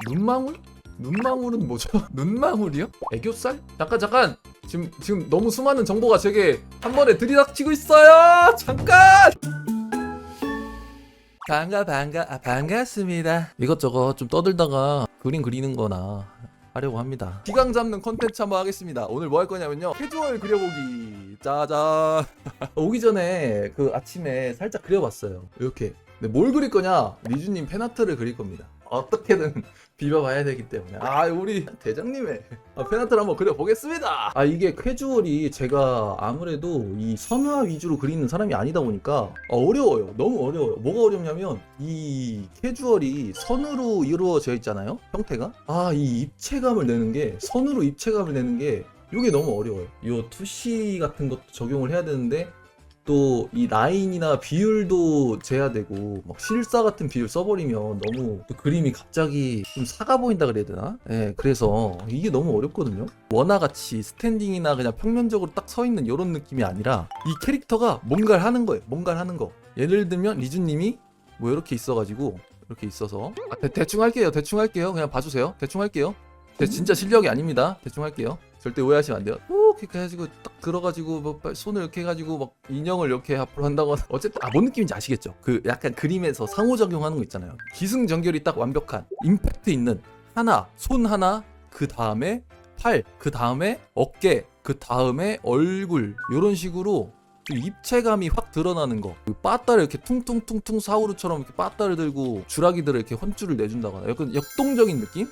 눈망울? 눈망울은 뭐죠? 눈망울이요? 애교살? 잠깐 지금 너무 수많은 정보가 제게 한 번에 들이닥치고 있어요. 잠깐. 반갑습니다. 이것저것 좀 떠들다가 그림 그리는 거나 하려고 합니다. 기강 잡는 컨텐츠 한번 하겠습니다. 오늘 뭐 할 거냐면요, 캐주얼 그려보기. 짜잔. 오기 전에 그 아침에 살짝 그려봤어요. 이렇게. 근데 뭘 그릴 거냐? 리주님 팬아트를 그릴 겁니다. 어떻게든 비벼봐야 되기 때문에. 우리 대장님의 팬아트를 한번 그려보겠습니다. 이게 캐주얼이 제가 아무래도 이 선화 위주로 그리는 사람이 아니다 보니까 어려워요. 너무 어려워요. 뭐가 어렵냐면 이 캐주얼이 선으로 이루어져 있잖아요, 형태가. 이 입체감을 내는 게, 선으로 입체감을 내는 게 이게 너무 어려워요. 요 투시 같은 것도 적용을 해야 되는데 또 이 라인이나 비율도 재야 되고, 막 실사 같은 비율 써버리면 너무 또 그림이 갑자기 좀 사가 보인다 그래야 되나? 그래서 이게 너무 어렵거든요. 원화같이 스탠딩이나 그냥 평면적으로 딱 서 있는 이런 느낌이 아니라 이 캐릭터가 뭔가를 하는 거예요. 뭔가를 하는 거. 예를 들면 리주님이 뭐 이렇게 있어가지고, 이렇게 있어서 대충 할게요. 그냥 봐주세요. 대충 할게요. 진짜 실력이 아닙니다. 대충 할게요. 절대 오해하시면 안 돼요. 이렇게 해가지고 딱 들어가지고 뭐 손을 이렇게 해가지고 막 인형을 이렇게 앞으로 한다거나, 어쨌든 뭔 느낌인지 아시겠죠? 그 약간 그림에서 상호작용하는 거 있잖아요. 기승전결이 딱 완벽한 임팩트 있는 하나, 손 하나, 그 다음에 팔, 그 다음에 어깨, 그 다음에 얼굴, 이런 식으로 입체감이 확 드러나는 거. 빠따를 이렇게 퉁퉁퉁퉁 사우루처럼 이렇게 빠따를 들고 주라기들을 이렇게 혼줄을 내준다거나, 약간 역동적인 느낌?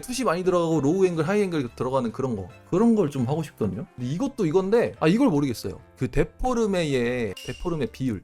투시 많이 들어가고 로우 앵글, 하이 앵글 들어가는 그런 걸 좀 하고 싶거든요. 근데 이것도 이건데 이걸 모르겠어요. 그 데포르메의 비율,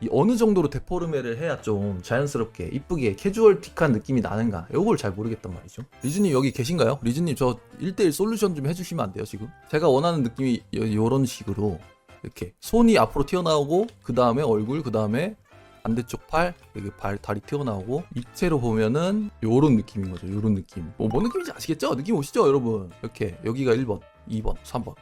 이 어느 정도로 데포르메를 해야 좀 자연스럽게 이쁘게 캐주얼틱한 느낌이 나는가, 요걸 잘 모르겠단 말이죠. 리즈님 여기 계신가요? 리즈님 저 1대1 솔루션 좀 해주시면 안 돼요? 지금 제가 원하는 느낌이 요런 식으로 이렇게 손이 앞으로 튀어나오고, 그 다음에 얼굴, 그 다음에 반대쪽 팔, 여기 다리 튀어나오고, 입체로 보면은 요런 느낌인 거죠. 요런 느낌. 뭔 느낌인지 아시겠죠? 느낌 오시죠, 여러분? 이렇게 여기가 1번, 2번, 3번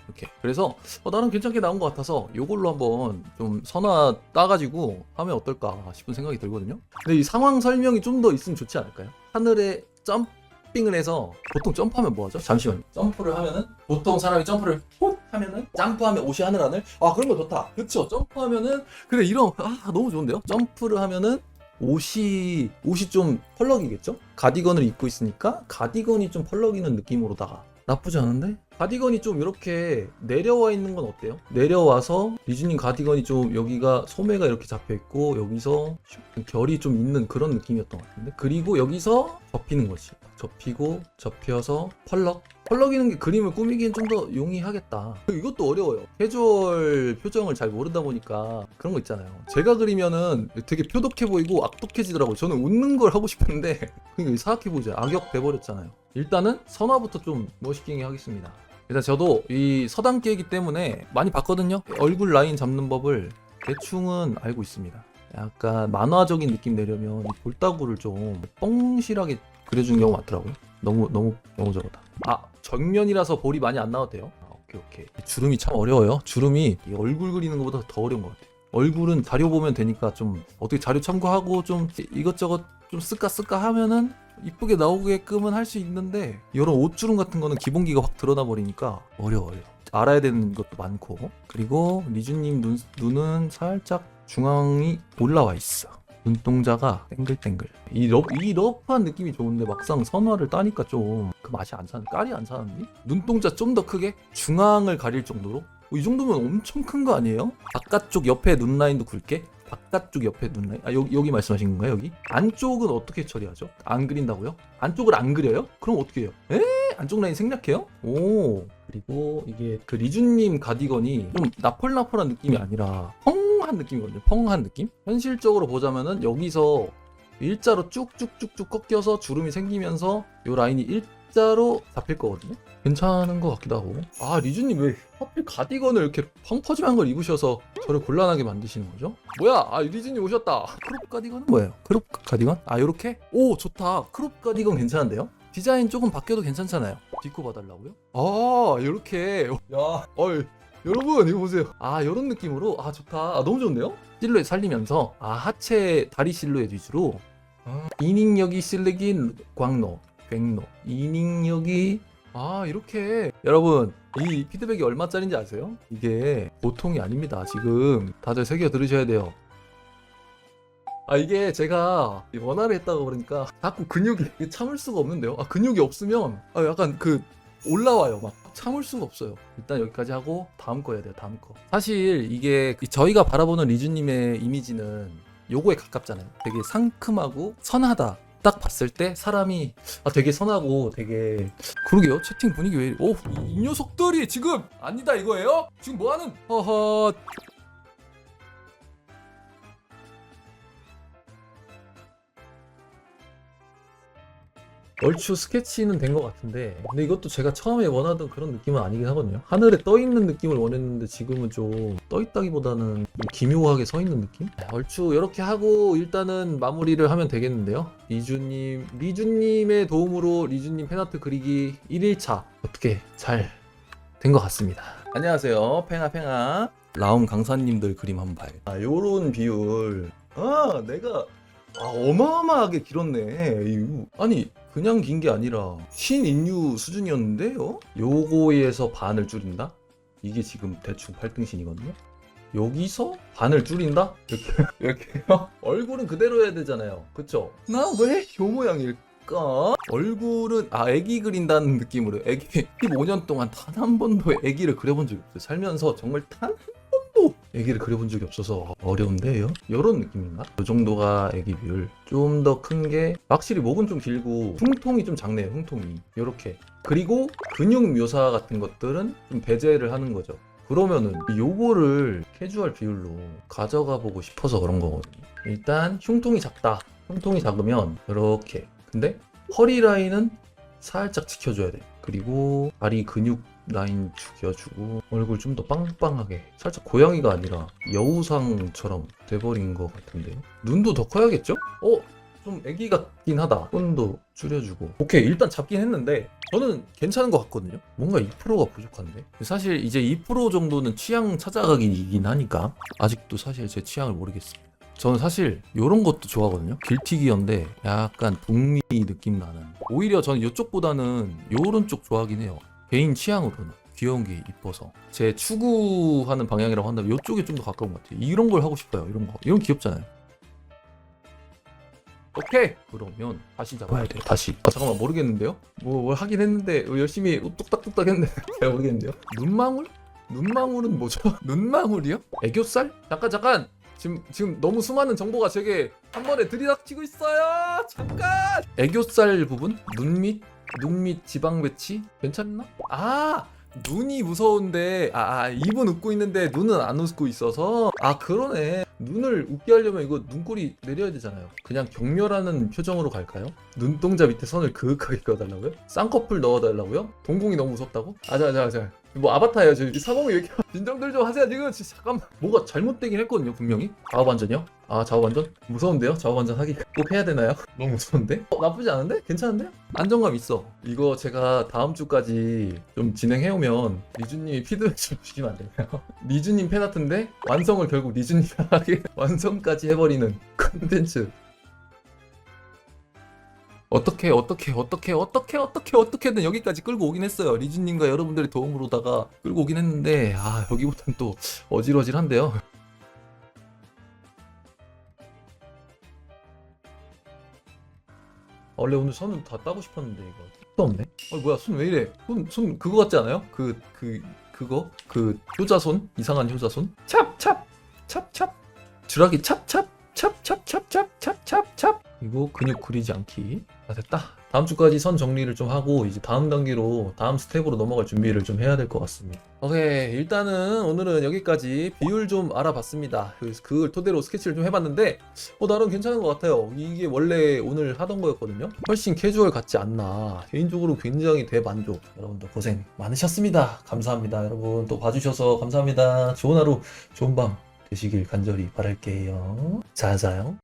이렇게. 그래서 나름 괜찮게 나온 것 같아서 요걸로 한번 좀 선화 따가지고 하면 어떨까 싶은 생각이 들거든요. 근데 이 상황 설명이 좀 더 있으면 좋지 않을까요? 하늘에 점핑을 해서, 보통 점프하면 뭐하죠? 잠시만요. 점프를 하면은, 보통 사람이 점프를 훅 하면은, 점프하면 옷이 하늘 그런 거 좋다. 그쵸? 점프하면은, 그래, 이런 너무 좋은데요? 점프를 하면은 옷이 좀 펄럭이겠죠? 가디건을 입고 있으니까 가디건이 좀 펄럭이는 느낌으로다가 나쁘지 않은데? 가디건이 좀 이렇게 내려와 있는 건 어때요? 내려와서 리즈님 가디건이 좀 여기가 소매가 이렇게 잡혀있고, 여기서 결이 좀 있는 그런 느낌이었던 것 같은데, 그리고 여기서 접히는 거지. 접히고 접혀서 펄럭이는 게 그림을 꾸미기엔 좀 더 용이하겠다. 이것도 어려워요. 캐주얼 표정을 잘 모르다 보니까 그런 거 있잖아요. 제가 그리면은 되게 표독해 보이고 악독해지더라고요. 저는 웃는 걸 하고 싶은데 사악해보자. 악역 돼버렸잖아요. 일단은 선화부터 좀 멋있게 하겠습니다. 일단 저도 이 서당계이기 때문에 많이 봤거든요. 얼굴 라인 잡는 법을 대충은 알고 있습니다. 약간 만화적인 느낌 내려면 이 볼따구를 좀 뻥실하게 그려주는 경우가 많더라고요. 너무 저거다. 정면이라서 볼이 많이 안 나와도 돼요. 오케이. 주름이 참 어려워요. 주름이 이 얼굴 그리는 것보다 더 어려운 것 같아요. 얼굴은 자료 보면 되니까 좀 어떻게 자료 참고하고 좀 이것저것 좀 쓸까 하면은 이쁘게 나오게끔은 할 수 있는데, 이런 옷주름 같은 거는 기본기가 확 드러나 버리니까 어려워요. 알아야 되는 것도 많고. 그리고 리주님 눈은 살짝 중앙이 올라와 있어. 눈동자가 땡글땡글. 이 러프한 느낌이 좋은데 막상 선화를 따니까 좀 그 맛이 안 사는, 깔이 안 사는데? 눈동자 좀 더 크게 중앙을 가릴 정도로? 이 정도면 엄청 큰 거 아니에요? 바깥쪽 옆에 눈 라인도 굵게? 바깥쪽 옆에 눈 라인? 여기 말씀하신 건가요? 여기? 안쪽은 어떻게 처리하죠? 안 그린다고요? 안쪽을 안 그려요? 그럼 어떻게 해요? 안쪽 라인 생략해요? 오. 그리고 이게 그 리주님 가디건이 좀 나펄나펄한 느낌이 아니라 펑한 느낌이거든요. 펑한 느낌? 현실적으로 보자면은 여기서 일자로 쭉쭉쭉쭉 꺾여서 주름이 생기면서 이 라인이 일자로 잡힐 거거든요. 괜찮은 것 같기도 하고. 리주님 왜 하필 가디건을 이렇게 펑퍼짐한 걸 입으셔서 저를 곤란하게 만드시는 거죠? 뭐야? 리주님 오셨다. 크롭 가디건은 뭐예요? 크롭 가디건? 요렇게? 오, 좋다. 크롭 가디건 괜찮은데요? 디자인 조금 바뀌어도 괜찮잖아요. 뒷코 봐달라고요? 요렇게. 야, 여러분 이거 보세요. 요런 느낌으로 좋다. 너무 좋은데요? 실루엣 살리면서 하체 다리 실루엣 위주로 이닝여기 실리긴 광로 백로 이닝여기 이렇게 여러분 이 피드백이 얼마짜리인지 아세요? 이게 보통이 아닙니다. 지금 다들 새겨 들으셔야 돼요. 이게 제가 원화를 했다고 그러니까 자꾸 근육이 참을 수가 없는데요. 근육이 없으면 약간 올라와요. 막 참을 수가 없어요. 일단 여기까지 하고 다음 거 해야 돼요. 다음 거. 사실 이게 저희가 바라보는 리주님의 이미지는 요거에 가깝잖아요. 되게 상큼하고 선하다. 딱 봤을 때 사람이 되게 선하고 되게 그러게요. 채팅 분위기 왜 이 녀석들이 지금 아니다 이거예요? 지금 뭐하는 허허 얼추 스케치는 된 것 같은데 근데 이것도 제가 처음에 원하던 그런 느낌은 아니긴 하거든요. 하늘에 떠있는 느낌을 원했는데 지금은 좀 떠있다기보다는 좀 기묘하게 서있는 느낌? 얼추 이렇게 하고 일단은 마무리를 하면 되겠는데요. 리주님의 도움으로 리주님 팬아트 그리기 1일차 어떻게 잘 된 것 같습니다. 안녕하세요. 팽아 라움 강사님들 그림 한 발. 요런 비율 내가 어마어마하게 길었네. 아니 그냥 긴 게 아니라 신인류 수준이었는데요? 요거에서 반을 줄인다? 이게 지금 대충 8등신이거든요? 여기서 반을 줄인다? 이렇게요? 얼굴은 그대로 해야 되잖아요. 그쵸? 나 왜 요 모양일까? 얼굴은 애기 그린다는 느낌으로 애기 15년 동안 단 한 번도 애기를 그려본 적이 없어요. 살면서 정말 단 애기를 그려본 적이 없어서 어려운데요? 이런 느낌인가? 이 정도가 애기 비율. 좀 더 큰 게 확실히 목은 좀 길고 흉통이 좀 작네요. 흉통이 이렇게. 그리고 근육 묘사 같은 것들은 좀 배제를 하는 거죠. 그러면은 요거를 캐주얼 비율로 가져가 보고 싶어서 그런 거거든요. 일단 흉통이 작다. 흉통이 작으면 이렇게. 근데 허리 라인은 살짝 지켜줘야 돼. 그리고 다리 근육 라인 죽여주고 얼굴 좀 더 빵빵하게 살짝 고양이가 아니라 여우상처럼 돼버린 것 같은데요. 눈도 더 커야겠죠? 좀 애기 같긴 하다. 손도 줄여주고 오케이 일단 잡긴 했는데 저는 괜찮은 것 같거든요. 뭔가 2%가 부족한데 사실 이제 2% 정도는 취향 찾아가기이긴 하니까 아직도 사실 제 취향을 모르겠습니다. 저는 사실 이런 것도 좋아하거든요. 길티기어인데 약간 북미 느낌 나는. 오히려 저는 이쪽보다는 요런 쪽 좋아하긴 해요. 개인 취향으로는 귀여운 게 이뻐서 제 추구하는 방향이라고 한다면 이쪽이 좀 더 가까운 것 같아요. 이런 걸 하고 싶어요. 이런 귀엽잖아요. 오케이 그러면 다시 잡아야 돼요. 다시 잠깐만 모르겠는데요. 뭘 하긴 했는데 열심히 뚝딱뚝딱 했는데 잘 모르겠는데요. 눈망울은 뭐죠? 눈망울이요? 애교살? 잠깐 지금 너무 수많은 정보가 제게 한 번에 들이닥치고 있어요. 잠깐 애교살 부분? 눈 밑 지방 배치? 괜찮나? 눈이 무서운데 입은 웃고 있는데 눈은 안 웃고 있어서 그러네. 눈을 웃게 하려면 이거 눈꼬리 내려야 되잖아요. 그냥 격렬하는 표정으로 갈까요? 눈동자 밑에 선을 그윽하게 그어달라고요? 쌍꺼풀 넣어달라고요? 동공이 너무 무섭다고? 자. 뭐 아바타예요. 지금 사공이 왜 이렇게 진정들 좀 하세요. 지금 잠깐만 뭐가 잘못되긴 했거든요. 분명히 좌우반전이요? 좌우반전? 무서운데요? 좌우반전 하기 꼭 해야 되나요? 너무 무서운데? 나쁘지 않은데? 괜찮은데? 안정감 있어. 이거 제가 다음 주까지 좀 진행해오면 리주님이 피드백 좀 주시면 안 되나요? 리주님 팬아트인데 완성을 결국 리주님이 하게 완성까지 해버리는 컨텐츠. 어떻게든 여기까지 끌고 오긴 했어요. 리즈님과 여러분들의 도움으로다가 끌고 오긴 했는데 여기부터는 또 어질어질한데요. 원래 오늘 선을 다 따고 싶었는데 이거 또 없네. 뭐야 손 왜 이래? 손 그거 같지 않아요? 그거 효자손? 이상한 효자손? 찹찹 주라기 찹찹 그리고 근육 그리지 않기. 됐다. 다음 주까지 선 정리를 좀 하고 이제 다음 단계로 다음 스텝으로 넘어갈 준비를 좀 해야 될 것 같습니다. 오케이 일단은 오늘은 여기까지 비율 좀 알아봤습니다. 그래서 그걸 토대로 스케치를 좀 해봤는데 나름 괜찮은 것 같아요. 이게 원래 오늘 하던 거였거든요. 훨씬 캐주얼 같지 않나. 개인적으로 굉장히 대만족. 여러분들 고생 많으셨습니다. 감사합니다. 여러분 또 봐주셔서 감사합니다. 좋은 하루 좋은 밤 되시길 간절히 바랄게요. 자자요.